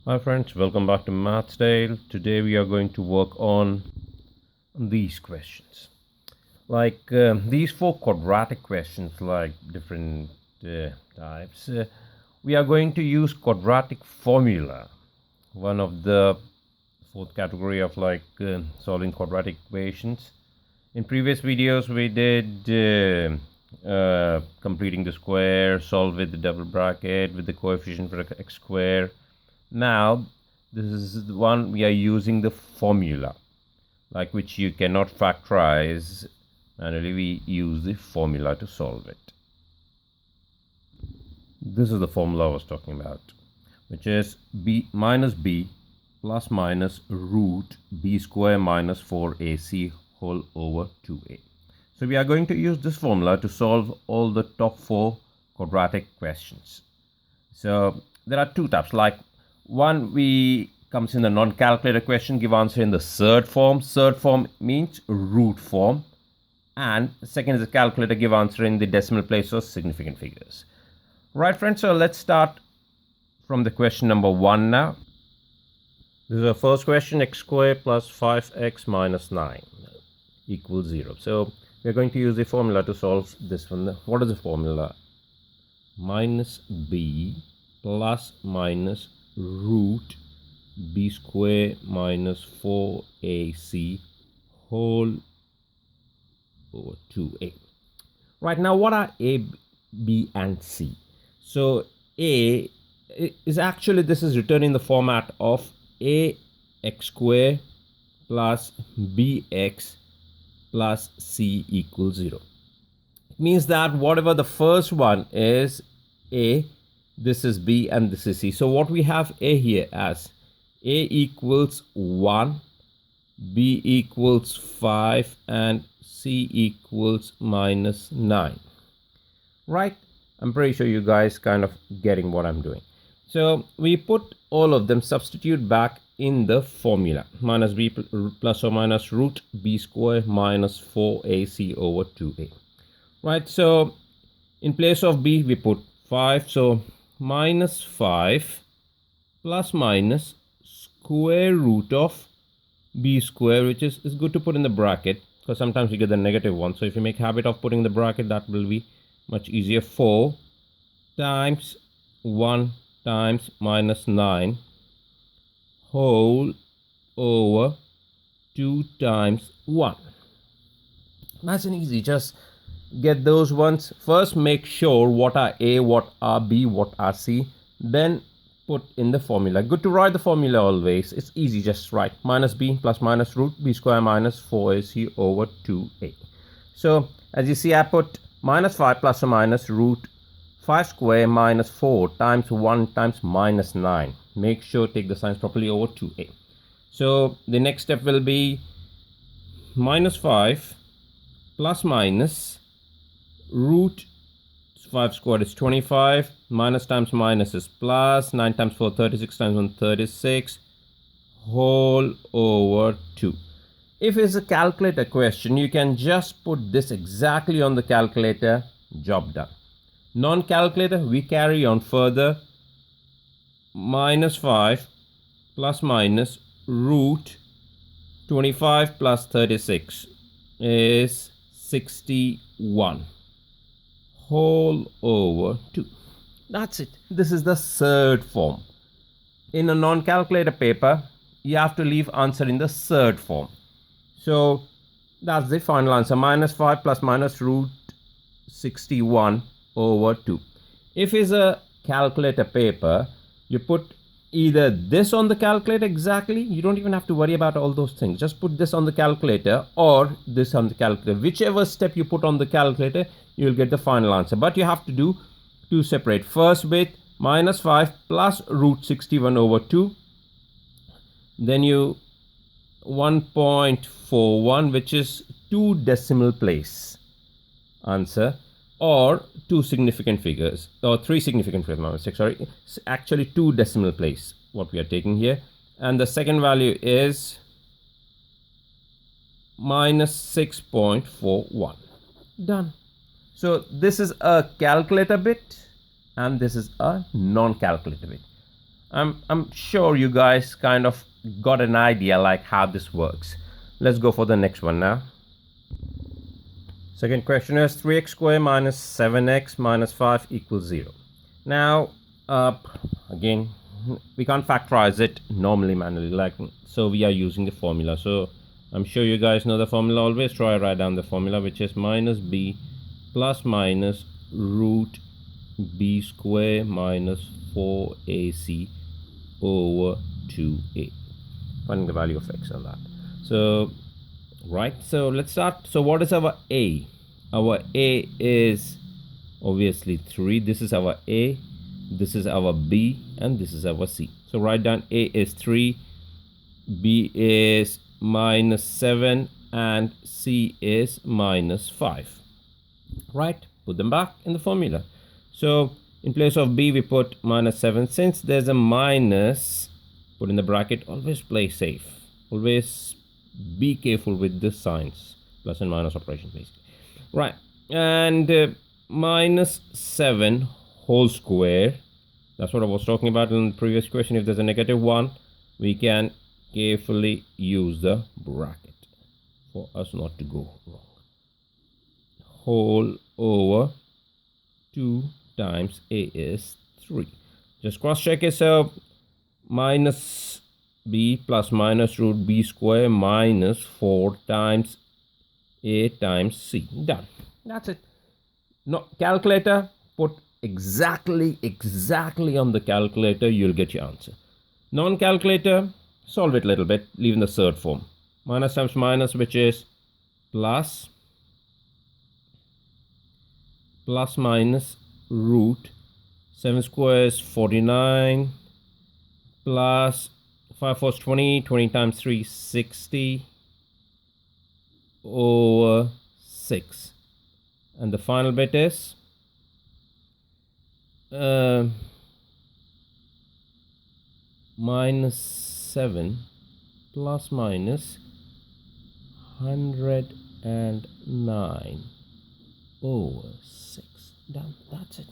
Hi friends, welcome back to Mathsdale. Today we are going to work on these questions. These four quadratic questions, like different types, we are going to use quadratic formula, one of the fourth category of solving quadratic equations. In previous videos we did completing the square, solve with the double bracket, with the coefficient for x square. Now this is the one we are using the formula, like which you cannot factorize manually. We use the formula to solve it. This is the formula I was talking about, which is b minus b plus minus root b square minus 4ac whole over 2a. So we are going to use this formula to solve all the top four quadratic questions. So there are two types. Like one, we comes in the non-calculator question, give answer in the surd form. Surd form means root form. And second is the calculator, give answer in the decimal place or significant figures. Right, friends, so let's start from the question number 1 now. This is our first question, x squared plus 5x minus 9 equals 0. So we're going to use the formula to solve this one. What is the formula? Minus b plus minus root b square minus 4ac whole over 2a. Right, now what are a, b and c? So a is actually, this is written in the format of a x square plus bx plus c equals 0. It means that whatever the first one is a, this is b, and this is c. So what we have a here as a equals 1, b equals 5, and c equals minus 9. Right? I'm pretty sure you guys kind of getting what I'm doing. So we put all of them, substitute back in the formula. Minus b plus or minus root b square minus 4ac over 2a. Right? So in place of b we put 5. So minus 5 plus minus square root of b square, which is good to put in the bracket because sometimes you get the negative one. So if you make habit of putting the bracket, that will be much easier. 4 times 1 times minus 9 whole over 2 times 1. Nice and easy. Just get those ones. First make sure what are a, what are b, what are c, then put in the formula. Good to write the formula always. It's easy, just write minus b plus minus root b square minus 4ac over 2a. So as you see, I put minus 5 plus or minus root 5 square minus 4 times 1 times minus 9. Make sure take the signs properly over 2a. So the next step will be minus 5 plus minus root 5 squared is 25, minus times minus is plus, 9 times 4 36, times 1 36 whole over 2. If it's a calculator question, you can just put this exactly on the calculator, job done. Non-calculator, we carry on further. Minus 5 plus minus root 25 plus 36 is 61 whole over 2. That's it. This is the surd form. In a non-calculator paper, you have to leave answer in the surd form. So that's the final answer. Minus 5 plus minus root 61 over 2. If it's a calculator paper, you put either this on the calculator exactly. You don't even have to worry about all those things. Just put this on the calculator or this on the calculator. Whichever step you put on the calculator, you will get the final answer. But you have to do two separate. First with minus 5 plus root 61 over 2. Then you 1.41, which is 2 decimal place answer, or 2 significant figures, or 3 significant figures. My mistake, sorry. It's actually 2 decimal place what we are taking here. And the second value is minus 6.41. Done. So this is a calculator bit and this is a non-calculator bit. I'm sure you guys kind of got an idea like how this works. Let's go for the next one now. Second question is 3x squared minus 7x minus 5 equals 0. Now, again, we can't factorize it normally manually, like, so we are using the formula. So I'm sure you guys know the formula. Always try to write down the formula, which is minus b plus minus root b squared minus 4ac over 2a. Finding the value of x on that. So right, so let's start. So what is our a? Our a is obviously 3. This is our a, this is our b, and this is our c. So write down a is 3, b is minus 7, and c is minus 5. Right, put them back in the formula. So in place of b we put minus 7. Since there's a minus, put in the bracket. Always play safe, always be careful with the signs, plus and minus operations basically. Right, and minus 7 whole square, that's what I was talking about in the previous question. If there's a negative 1, we can carefully use the bracket for us not to go wrong. Whole over 2 times a is 3. Just cross check it. So minus b plus minus root b square minus 4 times a times c. Done. That's it. No calculator, put exactly on the calculator, you'll get your answer. Non-calculator, solve it a little bit, leave in the third form. Minus times minus, which is plus minus root 7 square is 49 plus 5 4 is 20, 20 times 3 60 over 6, and the final bit is minus 7 plus minus 109 over 6. Done. That's it.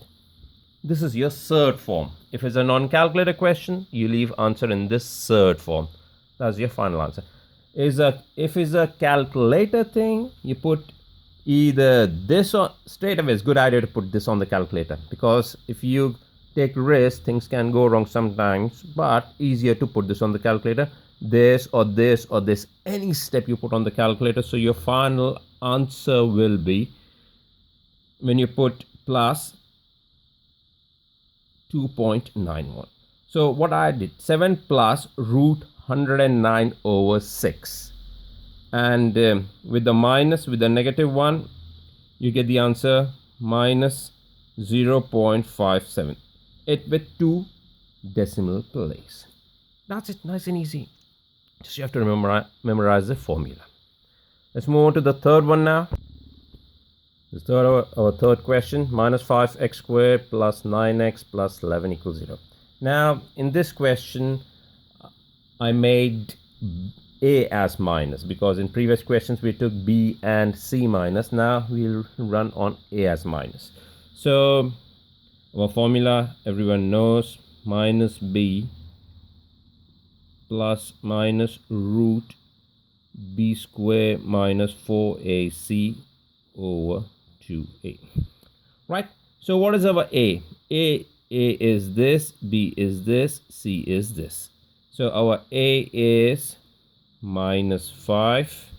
This is your third form. If it's a non-calculator question, you leave answer in this third form. That's your final answer. If it's a calculator thing, you put either this or straight away. It's a good idea to put this on the calculator, because if you take risk, things can go wrong sometimes, but easier to put this on the calculator. This or this or this, any step you put on the calculator. So your final answer will be, when you put plus 2.91. So what I did, 7 plus root 109 over 6, and with the minus, with the negative 1, you get the answer minus 0.57, it with 2 decimal place. That's it, nice and easy. Just you have to memorize the formula. Let's move on to the third one now. Our third question, minus 5x squared plus 9x plus 11 equals 0. Now in this question I made a as minus, because in previous questions we took b and c minus. Now we'll run on a as minus. So our formula everyone knows, minus b plus minus root b square minus 4ac over 2a. Right, so what is our a is this, b is this, c is this. So our a is minus 5,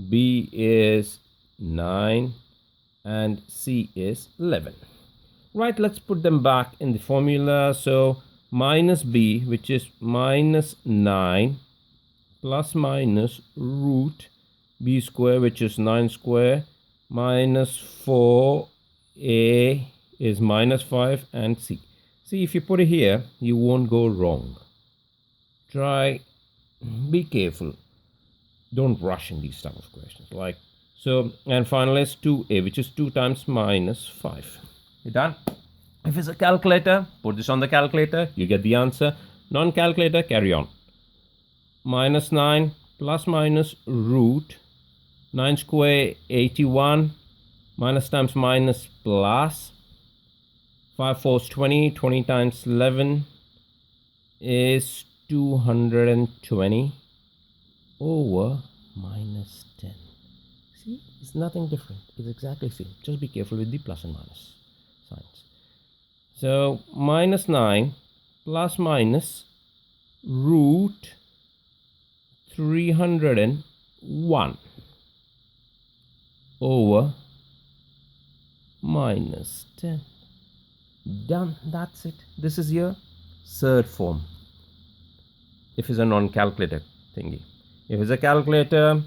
b is 9, and c is 11. Right, let's put them back in the formula. So minus b, which is minus 9, plus minus root b square, which is 9 square, minus 4a is minus 5, and c. See, if you put it here, you won't go wrong. Try, be careful. Don't rush in these type of questions. Like so, and finally is 2a, which is 2 times minus 5. You done? If it's a calculator, put this on the calculator, you get the answer. Non-calculator, carry on. Minus 9 plus minus root 9 square 81, minus times minus plus 5 4 is 20, 20 times 11 is 220 over minus 10. See, it's nothing different. It's exactly the same. Just be careful with the plus and minus signs. So minus 9 plus minus root 301 over minus 10. Done. That's it. This is your third form. If it's a non-calculator thingy. If it's a calculator,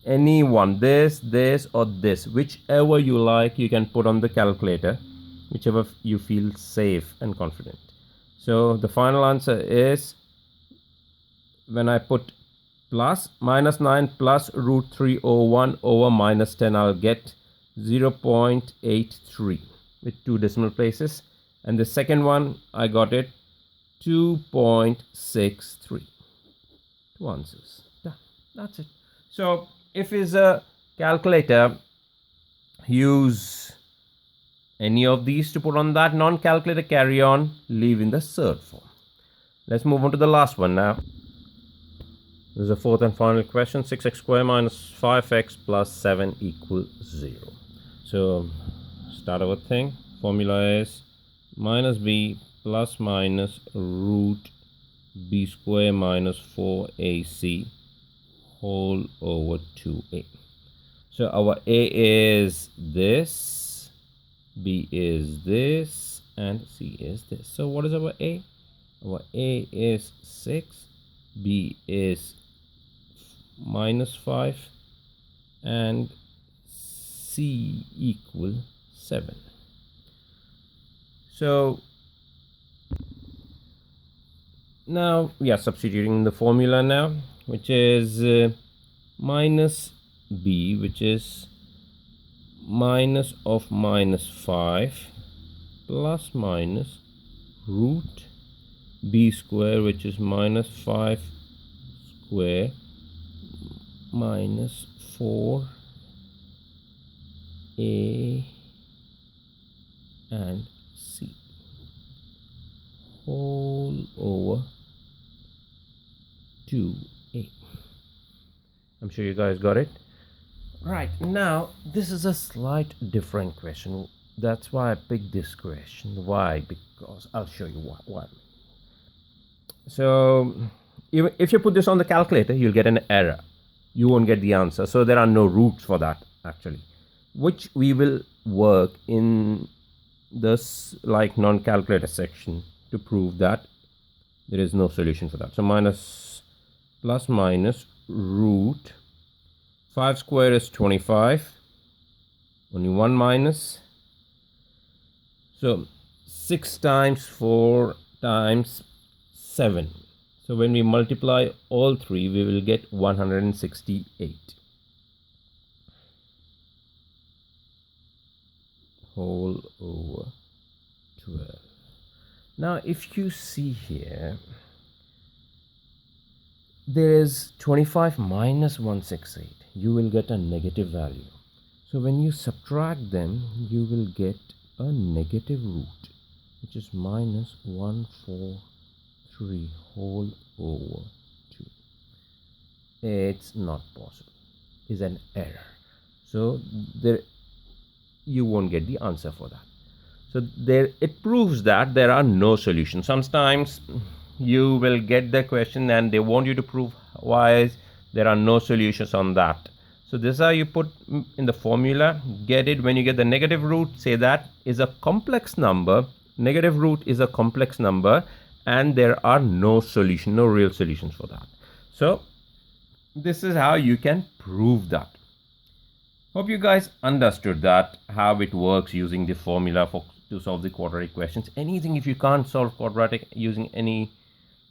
any one, this, or this, whichever you like, you can put on the calculator, whichever you feel safe and confident. So the final answer is, when I put plus minus 9 plus root 301 over minus 10, I'll get 0.83 with 2 decimal places. And the second one, I got it 2.63. 2 answers. Yeah, that's it. So if it's a calculator, use any of these to put on that. Non-calculator, carry on, leave in the third form. Let's move on to the last one now. This is the fourth and final question. 6x squared minus 5x plus 7 equals 0. So start our thing. Formula is minus b plus minus root b squared minus 4ac whole over 2a. So our a is this, b is this, and c is this. So what is our a? Our a is 6, b is minus 5, and c equal 7. So now we are substituting the formula now, which is minus b, which is minus of minus 5 plus minus root b square, which is minus 5 square minus 4a and c whole over 2a. I'm sure you guys got it. Right, now this is a slight different question. That's why I picked this question. Why? Because I'll show you why. So if you put this on the calculator, you'll get an error. You won't get the answer. So there are no roots for that actually, which we will work in this like non-calculator section to prove that there is no solution for that. So minus plus minus root 5 square is 25, only one minus, so 6 times 4 times 7. So when we multiply all three, we will get 168 whole over 12. Now if you see here, there is 25 minus 168. You will get a negative value. So when you subtract them, you will get a negative root, which is minus 143 whole over 2. It's not possible. It's an error. So there, you won't get the answer for that. So there, it proves that there are no solutions. Sometimes you will get the question and they want you to prove why there are no solutions on that. So this is how you put in the formula. Get it. When you get the negative root, say that is a complex number. Negative root is a complex number and there are no solution, no real solutions for that. So this is how you can prove that. Hope you guys understood that, how it works using the formula to solve the quadratic questions. Anything, if you can't solve quadratic using any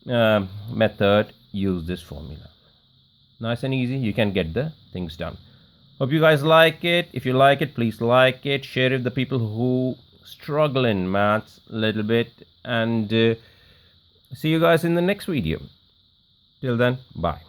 method, use this formula. Nice and easy, you can get the things done. Hope you guys like it. If you like it, please like it, share it with the people who struggle in maths a little bit, and see you guys in the next video. Till then, bye.